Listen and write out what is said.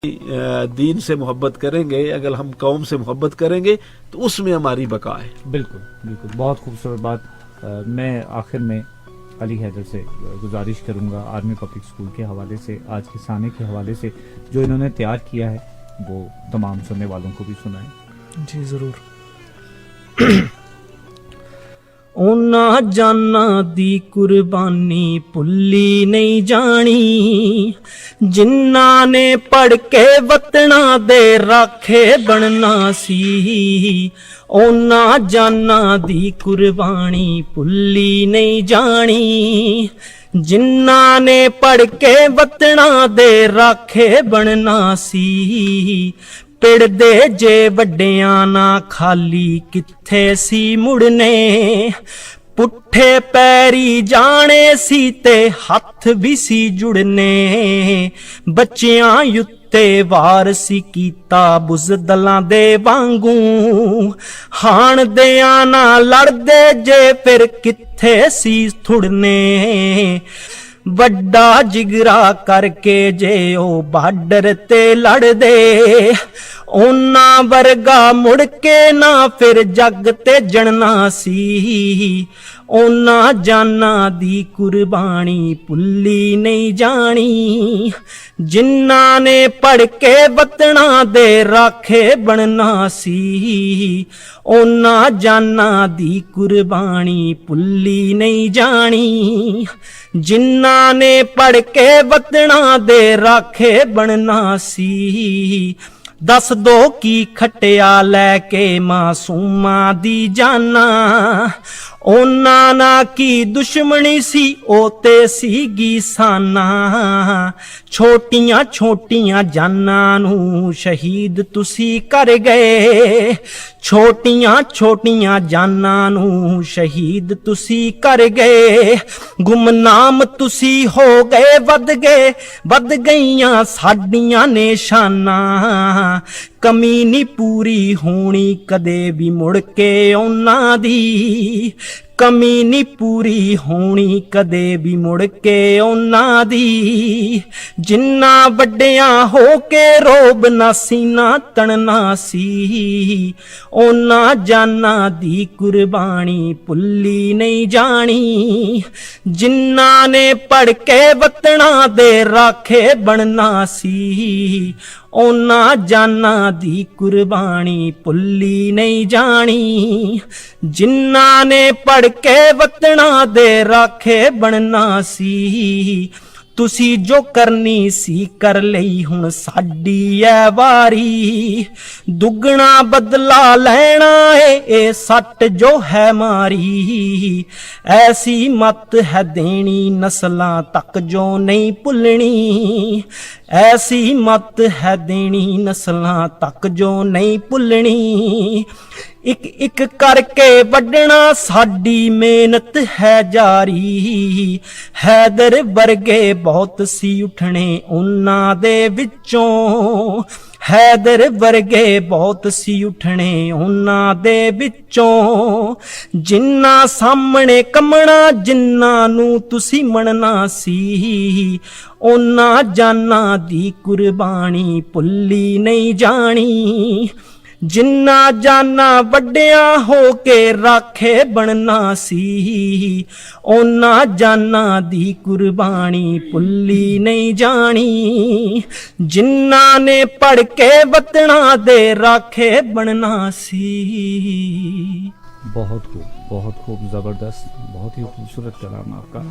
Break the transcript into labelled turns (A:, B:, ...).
A: दीन से मोहब्बत करेंगे, अगर हम कौम से मोहब्बत करेंगे तो उसमें हमारी बका है।
B: बिल्कुल बिल्कुल, बहुत खूबसूरत बात। मैं आखिर में अली हैदर से गुजारिश करूंगा, आर्मी पब्लिक स्कूल के हवाले से, आज के साने के हवाले से जो इन्होंने तैयार किया है वो तमाम सुनने वालों को भी सुनाएं।
C: जी ज़रूर। ਉਹਨਾਂ ਜਾਨਾਂ ਦੀ ਕੁਰਬਾਨੀ ਭੁੱਲੀ ਨਹੀਂ ਜਾਣੀ, ਜਿਨ੍ਹਾਂ ਨੇ ਪੜ ਕੇ ਵਤਨਾਂ ਦੇ ਰਾਖੇ ਬਣਨਾ ਸੀ। ਉਹਨਾਂ ਜਾਨਾਂ ਦੀ ਕੁਰਬਾਨੀ ਭੁੱਲੀ ਨਹੀਂ ਜਾਣੀ, ਜਿਨ੍ਹਾਂ ਨੇ ਪੜ ਕੇ ਵਤਨਾਂ ਦੇ ਰਾਖੇ ਬਣਨਾ ਸੀ। ਪਿੜਦੇ ਜੇ ਵੱਡਿਆਂ ਨਾ ਖਾਲੀ ਕਿੱਥੇ ਸੀ ਮੁੜਨੇ, ਪੁੱਠੇ ਪੈਰੀ ਜਾਣੇ ਸੀ ਤੇ ਹੱਥ ਵੀ ਸੀ ਜੁੜਨੇ। ਬੱਚਿਆਂ ਉੱਤੇ ਵਾਰ ਸੀ ਕੀਤਾ ਬੁਜ਼ਦਲਾਂ ਦੇ ਵਾਂਗੂ, ਹਾਣਦਿਆਂ ਨਾਲ ਲੜਦੇ ਜੇ ਫਿਰ ਕਿੱਥੇ ਸੀ ਥੁੜਨੇ। ਵੱਡਾ ਜਿਗਰਾ ਕਰਕੇ ਜੇ ਉਹ ਬਾਰਡਰ ਤੇ ਲੜਦੇ, ਉਹਨਾਂ ਵਰਗਾ ਮੁੜ ਕੇ ਨਾ ਫਿਰ ਜੱਗ ਤੇ ਜਣਨਾ ਸੀ। ਉਹਨਾਂ ਜਾਨਾਂ ਦੀ ਕੁਰਬਾਨੀ ਭੁੱਲੀ ਨਹੀਂ ਜਾਣੀ, ਜਿਨ੍ਹਾਂ ਨੇ ਪੜ ਕੇ ਵਤਨਾਂ ਦੇ ਰਾਖੇ ਬਣਨਾ ਸੀ। ਉਹਨਾਂ ਜਾਨਾਂ ਦੀ ਕੁਰਬਾਨੀ ਭੁੱਲੀ ਨਹੀਂ ਜਾਣੀ, ਜਿਨ੍ਹਾਂ ਨੇ ਪੜ ਕੇ ਵਤਨਾਂ ਦੇ ਰਾਖੇ ਬਣਨਾ ਸੀ। ਦੱਸ ਦੋ ਕੀ ਖੱਟਿਆ ਲੈ ਕੇ ਮਾਸੂਮਾਂ ਦੀ ਜਾਨਾਂ, ਉਹਨਾਂ ਨਾਲ ਕੀ ਦੁਸ਼ਮਣੀ ਸੀ ਉਹ ਤੇ ਸੀਗੀ ਸਾਨਾ। ਛੋਟੀਆਂ ਛੋਟੀਆਂ ਜਾਨਾਂ ਨੂੰ ਸ਼ਹੀਦ ਤੁਸੀਂ ਕਰ ਗਏ, ਛੋਟੀਆਂ ਛੋਟੀਆਂ ਜਾਨਾਂ ਨੂੰ ਸ਼ਹੀਦ ਤੁਸੀਂ ਕਰ ਗਏ। ਗੁਮਨਾਮ ਤੁਸੀਂ ਹੋ ਗਏ, ਵੱਧ ਗਈਆਂ ਸਾਡੀਆਂ ਨਿਸ਼ਾਨਾਂ। ਕਮੀ ਨਹੀਂ ਪੂਰੀ ਹੋਣੀ ਕਦੇ ਵੀ ਮੁੜ ਕੇ ਉਹਨਾਂ ਦੀ, ਕਮੀ ਨਹੀਂ ਪੂਰੀ ਹੋਣੀ ਕਦੇ ਵੀ ਮੁੜ ਕੇ ਉਹਨਾਂ ਦੀ। ਜਿੰਨਾ ਵੱਡਿਆਂ ਹੋ ਕੇ ਰੋਬ ਨਾ ਸੀਨਾ ਤਣਨਾ ਸੀ। ਉਹਨਾਂ ਜਾਨਾਂ ਦੀ ਕੁਰਬਾਨੀ ਭੁੱਲੀ ਨਹੀਂ ਜਾਣੀ, ਜਿਨ੍ਹਾਂ ਨੇ ਪੜ ਕੇ ਵਤਨਾਂ ਦੇ ਰਾਖੇ ਬਣਨਾ ਸੀ। ਉਹਨਾਂ ਜਾਨਾਂ ਦੀ ਕੁਰਬਾਨੀ ਭੁੱਲੀ ਨਹੀਂ ਜਾਣੀ, ਜਿਨ੍ਹਾਂ ਨੇ ਪੜ ਕੇ ਵਤਨਾਂ ਦੇ ਰਾਖੇ ਬਣਨਾ ਸੀ। ਤੁਸੀਂ ਜੋ ਕਰਨੀ ਸੀ ਕਰ ਲਈ, ਹੁਣ ਸਾਡੀ ਐ ਵਾਰੀ। ਦੁੱਗਣਾ ਬਦਲਾ ਲੈਣਾ ਏ ਇਹ ਸੱਟ ਜੋ ਹੈ ਮਾਰੀ। ਐਸੀ ਮੱਤ ਹੈ ਦੇਣੀ ਨਸਲਾਂ ਤੱਕ ਜੋ ਨਹੀਂ ਭੁੱਲਣੀ, ਐਸੀ ਮੱਤ ਹੈ ਦੇਣੀ ਨਸਲਾਂ ਤੱਕ ਜੋ ਨਹੀਂ ਭੁੱਲਣੀ। ਇੱਕ ਇੱਕ ਕਰਕੇ ਵੱਢਣਾ ਸਾਡੀ ਮਿਹਨਤ ਹੈ ਜਾਰੀ। ਹੈਦਰ ਵਰਗੇ ਬਹੁਤ ਸੀ ਉੱਠਣੇ ਉਹਨਾਂ ਦੇ ਵਿੱਚੋਂ, ਹੈਦਰ ਵਰਗੇ ਬਹੁਤ ਸੀ ਉੱਠਣੇ ਉਹਨਾਂ ਦੇ ਵਿੱਚੋਂ। ਜਿਨ੍ਹਾਂ ਸਾਹਮਣੇ ਕੰਮਣਾ ਜਿਨ੍ਹਾਂ ਨੂੰ ਤੁਸੀਂ ਮੰਨਣਾ ਸੀ। ਉਹਨਾਂ ਜਾਨਾਂ ਦੀ ਕੁਰਬਾਨੀ ਭੁੱਲੀ ਨਹੀਂ ਜਾਣੀ, ਜਿਨ੍ਹਾਂ ਜਾਨਾਂ ਵੱਡਿਆਂ ਹੋ ਕੇ ਰਾਖੇ ਬਣਨਾ ਸੀ। ਉਹਨਾਂ ਜਾਨਾਂ ਦੀ ਕੁਰਬਾਨੀ ਭੁੱਲੀ ਨਹੀਂ ਜਾਣੀ, ਜਿਨ੍ਹਾਂ ਨੇ ਪੜ ਕੇ ਵਤਨਾਂ ਦੇ ਰਾਖੇ ਬਣਨਾ ਸੀ।
B: बहुत खूब, ज़बरदस्त, बहुत ही खूबसूरत कलाम आपका।